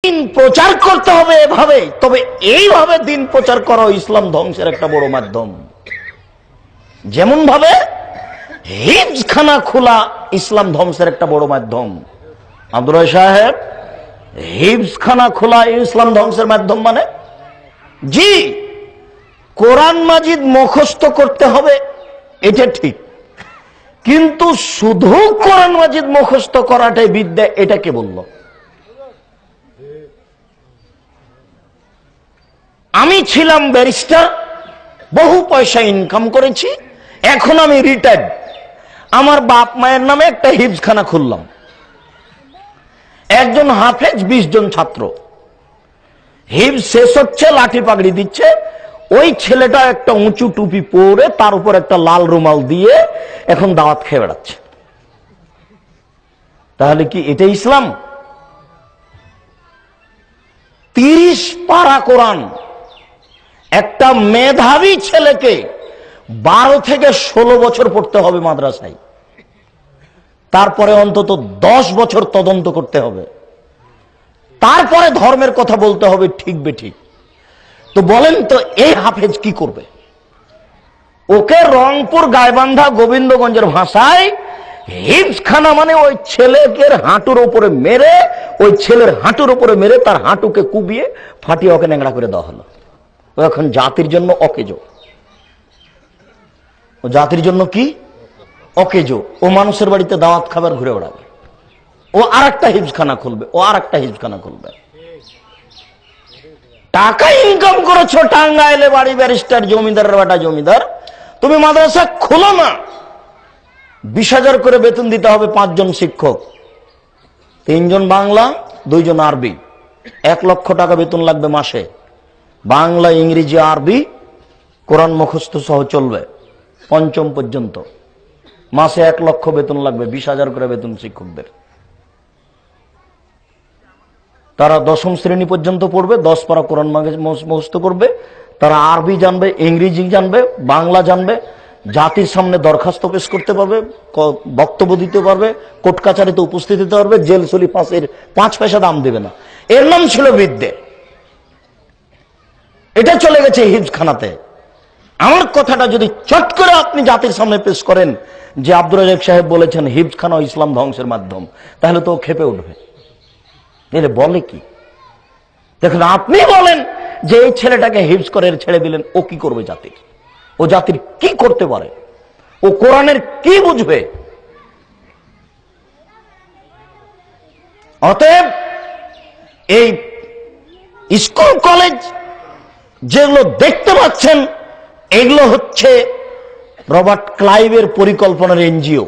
দিন প্রচার করতে হবে এভাবে, তবে এইভাবে দিন প্রচার করা ইসলাম ধ্বংসের একটা বড় মাধ্যম। যেমন ভাবে হিফজখানা খোলা ইসলাম ধ্বংসের একটা বড় মাধ্যম। আব্দুর রাজ্জাক সাহেব, হিফজখানা খোলা ইসলাম ধ্বংসের মাধ্যম মানে? জি, কোরআন মাজিদ মুখস্থ করতে হবে, এটা ঠিক, কিন্তু শুধু কোরআন মাজিদ মুখস্থ করাটাই বিদ্যা, এটা কে বলল? আমি ছিলাম ব্যারিস্টার, বহু পয়সা ইনকাম করেছি, এখন আমি রিটায়ার্ড। আমার বাপ মায়ের নামে একটা হিফজখানা খুললাম, একজন হাফেজ, 20 জন ছাত্র। হিফজ শেষ হচ্ছে, লাঠি পাগড়ি দিচ্ছে, ওই ছেলেটা একটা উঁচু টুপি পরে তার উপর একটা লাল রুমাল দিয়ে এখন দাওয়াত খেয়ে বেড়াচ্ছে। তাহলে কি এটা ইসলাম? 30 পারা কোরআন একটা মেধাবী ছেলেকে 12 থেকে 16 বছর পড়তে হবে মাদ্রাসায়, তারপরে অন্তত 10 বছর তদন্ত করতে হবে, তারপরে ধর্মের কথা বলতে হবে ঠিক বেঠিক। তো বলেন তো এই হাফেজ কি করবে? ওকে রংপুর গাইবান্ধা গোবিন্দগঞ্জের ভাষায় হিফজখানা মানে ওই ছেলেকে হাঁটুর উপরে মেরে, ওই ছেলের হাঁটুর উপরে মেরে তার হাঁটুকে কুবিয়ে ফাটিয়ে ওকে ন্যাংরা করে দেওয়া হলো। ও এখন জাতির জন্য অকেজো। ও জাতির জন্য কি অকেজো? ও মানুষের বাড়িতে দাওয়াত খাবার ঘুরে বেড়াবে, ও আর একটা হিফজখানা খুলবে, ও আর একটা হিফজখানা খুলবে। টাকা ইনকাম করেছো টাঙ্গাইলে বাড়ি, ব্যারিস্টার, জমিদারের বেটা জমিদার, তুমি মাদ্রাসা খোলো না। 20,000 করে বেতন দিতে হবে 5 জন শিক্ষক, 3 জন বাংলা, 2 জন আরবি, 1 লক্ষ টাকা বেতন লাগবে মাসে। বাংলা, ইংরেজি, আরবি, কোরআন মুখস্থ সহ চলবে 5ম পর্যন্ত। মাসে 1 লক্ষ বেতন লাগবে, 20,000 করে বেতন শিক্ষকদের। তারা 10ম শ্রেণী পর্যন্ত পড়বে, 10 পারা কোরআন মুখস্থ করবে, তারা আরবি জানবে, ইংরেজি জানবে, বাংলা জানবে, জাতির সামনে দরখাস্ত পেশ করতে পারবে, বক্তব্য দিতে পারবে, কোর্ট কাছারিতে উপস্থিত হতে পারবে, জেল চলি 5 পয়সা দাম দেবে না। এর নাম ছিল বিদ্যে। এটা চলে গেছে হিফজখানাতে। আমার কথাটা যদি চট করে আপনি জাতির সামনে পেশ করেন যে আব্দুর রাজ্জাক সাহেব বলেছেন হিফজখানা ইসলাম ধ্বংসের মাধ্যম, তাহলে তো খেপে উঠবে। এর বলে কি? দেখুন, আপনি বলেন যে এই ছেলেটাকে হিফজ করে ছেড়ে দিলেন, ও কি করবে জাতির? ও জাতির কি করতে পারে? ও কোরআনের কি বুঝবে? অতএব এই স্কুল কলেজ যেগুলো দেখতে পাচ্ছেন, এগুলো হচ্ছে রবার্ট ক্লাইভের পরিকল্পনার এনজিও,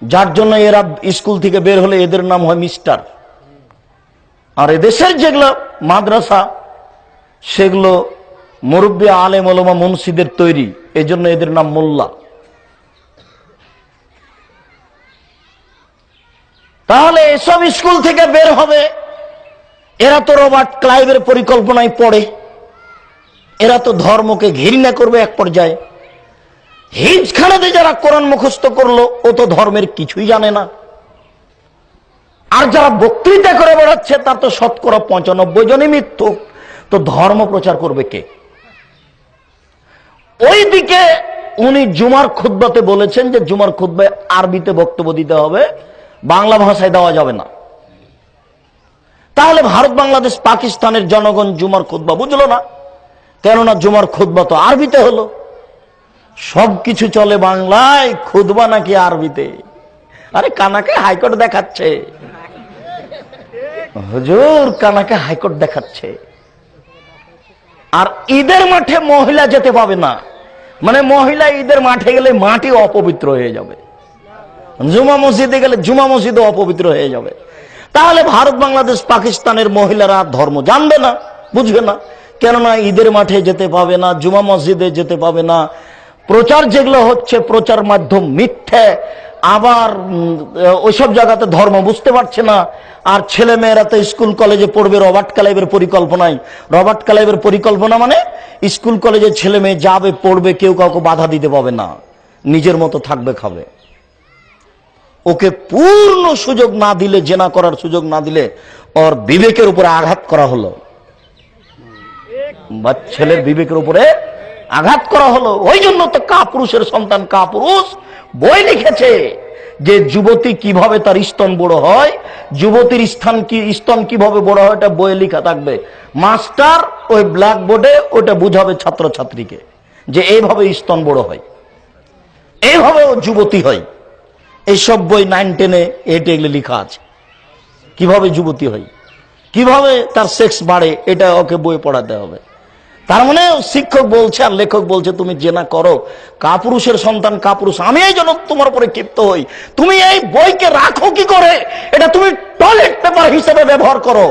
যার জন্য এরা স্কুল থেকে বের হলে এদের নাম হয় মিস্টার। আর এদেশের যেগুলো মাদ্রাসা, সেগুলো মুরব্বী আলেম ওলামা মুন্সিদের তৈরি, এজন্য এদের নাম মোল্লা। তাহলে এসব স্কুল থেকে বের হবে, এরা তো রবার্ট ক্লাইভের পরিকল্পনায় পড়ে, এরা তো ধর্মকে ঘৃণা করবে এক পর্যায়ে। হিফজখানাতে যারা কোরআন মুখস্থ করলো, ও তো ধর্মের কিছুই জানে না। আর যারা বক্তৃতা করে বেড়াচ্ছে, তার তো শতকরা 95 জনই মিথ্যুক। তো ধর্ম প্রচার করবে কে? ওইদিকে উনি জুমার খুতবাতে বলেছেন যে জুমার খুতবায় আরবিতে বক্তব্য দিতে হবে, বাংলা ভাষায় দেওয়া যাবে না। তাহলে ভারত, বাংলাদেশ, পাকিস্তানের জনগণ জুমার খুতবা বুঝলো না, কেননা জুমার খুতবা তো আরবিতে হলো। সবকিছু চলে বাংলায়, খুতবা নাকি আরবিতে? আরে কানাকে হাইকোর্ট দেখাচ্ছে, হুজুর কানাকে হাইকোর্ট দেখাচ্ছে। আর ঈদের মাঠে মহিলা যেতে পাবে না, মানে মহিলা ঈদের মাঠে গেলে মাটি অপবিত্র হয়ে যাবে, জুমা মসজিদে গেলে জুমা মসজিদও অপবিত্র হয়ে যাবে। তাহলে ভারত, বাংলাদেশ, পাকিস্তানের মহিলারা ধর্ম জানবে না, বুঝবে না, কেননা ঈদের মাঠে যেতে পাবে না, জুমা মসজিদে যেতে পাবে না। প্রচার যেগুলো হচ্ছে, প্রচার মাধ্যম মিথ্যে, আবার ওইসব জায়গাতে ধর্ম বুঝতে পারছে না। আর ছেলে মেয়েরা তো স্কুল কলেজে পড়বে রবার্ট ক্লাইভের পরিকল্পনায়। রবার্ট ক্লাইভের পরিকল্পনা মানে স্কুল কলেজে ছেলে মেয়ে যাবে, পড়বে, কেউ কাউকে বাধা দিতে পাবে না, নিজের মতো থাকবে, খাবে। ওকে পূর্ণ সুযোগ না দিলে, জেনা করার সুযোগ না দিলে ওর বিবেকের উপরে আঘাত করা হলো, বা ছেলের বিবেকের উপরে আঘাত করা হলো। ওই জন্য তো কাপুরুষের সন্তান কাপুরুষ বই লিখেছে যে যুবতী কিভাবে তার স্তন বড় হয়, যুবতীর স্তন কিভাবে বড় হয়, এটা বইয়ে লেখা থাকবে। মাস্টার ওই ব্ল্যাকবোর্ডে ওটা বুঝাবে ছাত্রছাত্রীকে যে এইভাবে স্তন বড় হয়, এইভাবে ও যুবতী হয়। এইসব বই 9, 10, 8 এগুলো লেখা আছে কিভাবে যুবতী হয়, কিভাবে তার সেক্স বাড়ে, এটা ওকে বই পড়াতে হবে। তার মানে শিক্ষক বলছে আর লেখক বলছে তুমি জেনা করো, কাপুরুষের সন্তান কাপুরুষ। আমি এই জন্য তোমার উপরে ক্ষিপ্ত হই, তুমি এই বইকে রাখো কি করে? এটা তুমি টয়লেট পেপার হিসেবে ব্যবহার করো।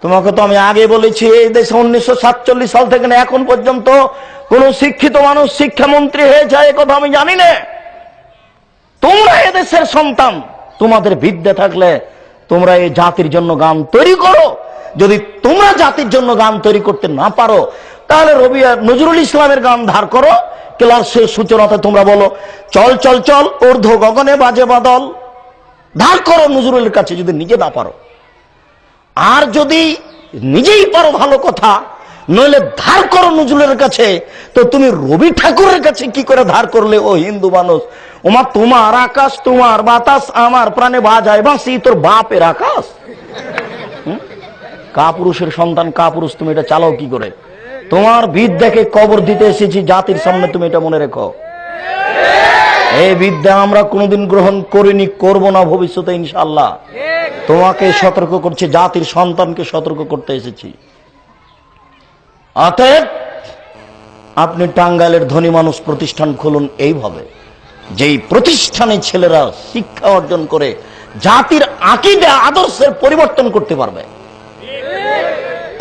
তোমাকে তো আমি আগে বলেছি, এই দেশে 1947 সাল থেকে এখন পর্যন্ত কোন শিক্ষিত মানুষ শিক্ষামন্ত্রী হয়ে যায় কথা আমি জানি না। তোমরা এদেশের সন্তান, তোমাদের বিদ্যা থাকলে তোমরা এই জাতির জন্য গান তৈরি করো। যদি তোমরা জাতির জন্য গান তৈরি করতে না পারো, তাহলে নজরুল ইসলামের গান ধার করো। ক্লাসের সূচনাতে তোমরা বলো চল চল চল ঊর্ধ্ব গগনে বাজে বাদল, ধার করো নজরুলের কাছে যদি নিজে না পারো। আর যদি নিজেই পারো ভালো কথা, নইলে ধার করো নজরুলের কাছে। তো তুমি রবি ঠাকুরের কাছে কি করে ধার করলে ও হিন্দু মানুষ? ওমা তোমার আকাশ তোমার বাতাস আমার প্রাণে বাজায় বাঁশি তোর বাপের আকাশ। কাপুরুষের সন্তান কাপুরুষ, তুমি এটা চালাও কি করে? তোমার বিদ্যাকে কবর দিতে এসেছি জাতির সামনে, তুমি এটা মনে রেখো। এই বিদ্যা আমরা কোনোদিন গ্রহণ করিনি, করব না ভবিষ্যতে ইনশাআল্লাহ। তোমাকে সতর্ক করছে, জাতির সন্তানকে সতর্ক করতে এসেছি। অতএব আপনি টাঙ্গাইলের ধনী মানুষ প্রতিষ্ঠান খুলুন এইভাবে, যেই প্রতিষ্ঠানে ছেলেরা শিক্ষা অর্জন করে জাতির আকীদা আদর্শের পরিবর্তন করতে পারবে।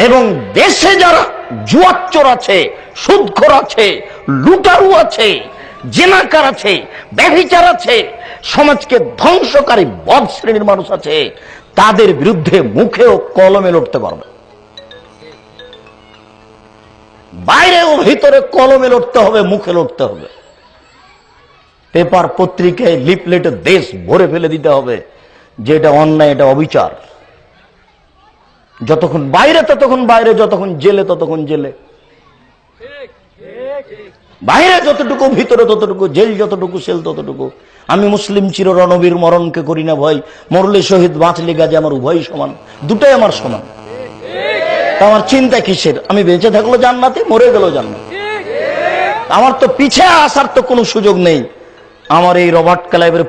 এবং দেশে যারা জুয়াচ্চর আছে, সুদখোর আছে, লুটারু আছে, জেনাকার আছে, ব্যভিচার আছে, সমাজকে ধ্বংসকারী বদ শ্রেণীর মানুষ আছে, তাদের বিরুদ্ধে মুখে ও কলমে লড়তে পারবে। বাইরে ও ভিতরে কলমে লড়তে হবে, মুখে লড়তে হবে। পেপার পত্রিকায় লিফলেটে দেশ ভরে ফেলে দিতে হবে যে এটা অন্যায়, এটা অবিচার। যতক্ষণ বাইরে ততক্ষণ বাইরে, যতক্ষণ জেলে ততক্ষণ জেলে। বাইরে যতটুকু, ভিতরে ততটুকু, জেল যতটুকু, সেল ততটুকু। আমি মুসলিম চির রণবীর, মরণকে করি না ভয়, মরলে শহীদ বাঁচলে গাজী, আমার উভয়ই সমান, দুটাই আমার সমান। তা আমার চিন্তা কিসের? আমি বেঁচে থাকলো জান্নাতে, মরে গেল জান্নাতে। আমার তো পিছে আসার তো কোনো সুযোগ নেই। আমার এই রবার্ট ক্লাইভের